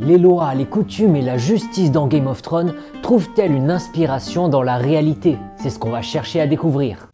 Les lois, les coutumes et la justice dans Game of Thrones trouvent-elles une inspiration dans la réalité? C'est ce qu'on va chercher à découvrir.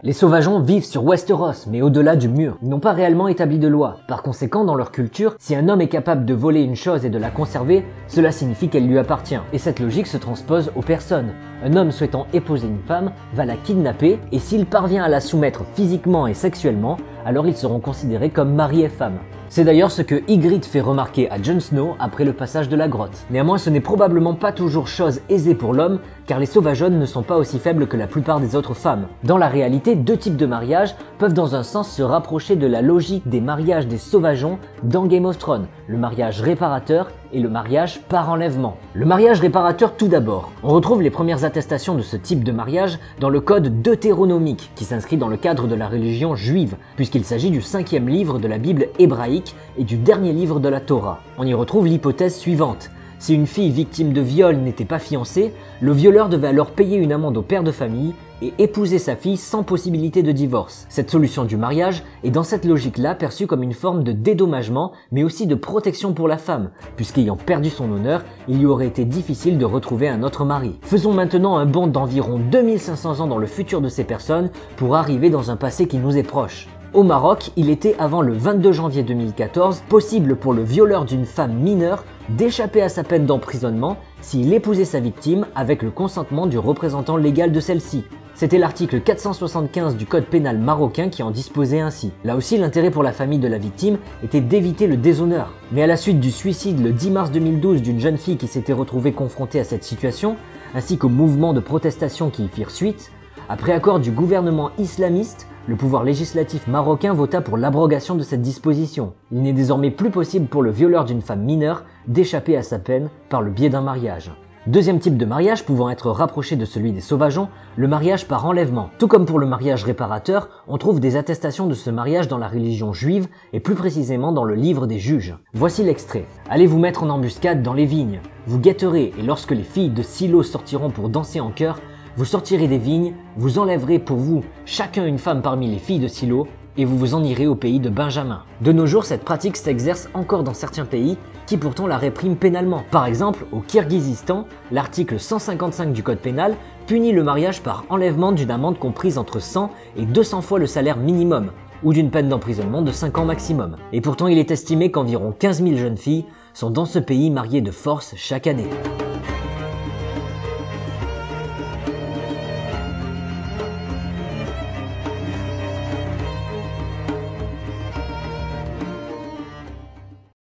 Les sauvageons vivent sur Westeros, mais au-delà du mur. Ils n'ont pas réellement établi de loi. Par conséquent, dans leur culture, si un homme est capable de voler une chose et de la conserver, cela signifie qu'elle lui appartient. Et cette logique se transpose aux personnes. Un homme souhaitant épouser une femme va la kidnapper, et s'il parvient à la soumettre physiquement et sexuellement, alors ils seront considérés comme mari et femme. C'est d'ailleurs ce que Ygritte fait remarquer à Jon Snow après le passage de la grotte. Néanmoins, ce n'est probablement pas toujours chose aisée pour l'homme, car les sauvageonnes ne sont pas aussi faibles que la plupart des autres femmes. Dans la réalité, deux types de mariages peuvent dans un sens se rapprocher de la logique des mariages des sauvageons dans Game of Thrones, le mariage réparateur et le mariage par enlèvement. Le mariage réparateur tout d'abord. On retrouve les premières attestations de ce type de mariage dans le code deutéronomique, qui s'inscrit dans le cadre de la religion juive, puisqu'il s'agit du 5e livre de la Bible hébraïque et du dernier livre de la Torah. On y retrouve l'hypothèse suivante. Si une fille victime de viol n'était pas fiancée, le violeur devait alors payer une amende au père de famille et épouser sa fille sans possibilité de divorce. Cette solution du mariage est dans cette logique-là perçue comme une forme de dédommagement, mais aussi de protection pour la femme, puisqu'ayant perdu son honneur, il lui aurait été difficile de retrouver un autre mari. Faisons maintenant un bond d'environ 2500 ans dans le futur de ces personnes pour arriver dans un passé qui nous est proche. Au Maroc, il était avant le 22 janvier 2014 possible pour le violeur d'une femme mineure d'échapper à sa peine d'emprisonnement s'il épousait sa victime avec le consentement du représentant légal de celle-ci. C'était l'article 475 du code pénal marocain qui en disposait ainsi. Là aussi, l'intérêt pour la famille de la victime était d'éviter le déshonneur. Mais à la suite du suicide le 10 mars 2012 d'une jeune fille qui s'était retrouvée confrontée à cette situation, ainsi qu'aux mouvements de protestation qui y firent suite, après accord du gouvernement islamiste, le pouvoir législatif marocain vota pour l'abrogation de cette disposition. Il n'est désormais plus possible pour le violeur d'une femme mineure d'échapper à sa peine par le biais d'un mariage. Deuxième type de mariage pouvant être rapproché de celui des sauvageons, le mariage par enlèvement. Tout comme pour le mariage réparateur, on trouve des attestations de ce mariage dans la religion juive et plus précisément dans le livre des juges. Voici l'extrait. Allez vous mettre en embuscade dans les vignes. Vous guetterez et lorsque les filles de Silo sortiront pour danser en chœur, vous sortirez des vignes, vous enlèverez pour vous chacun une femme parmi les filles de Silo et vous vous en irez au pays de Benjamin. De nos jours, cette pratique s'exerce encore dans certains pays qui pourtant la répriment pénalement. Par exemple, au Kirghizistan, l'article 155 du code pénal punit le mariage par enlèvement d'une amende comprise entre 100 et 200 fois le salaire minimum, ou d'une peine d'emprisonnement de 5 ans maximum. Et pourtant, il est estimé qu'environ 15 000 jeunes filles sont dans ce pays mariées de force chaque année.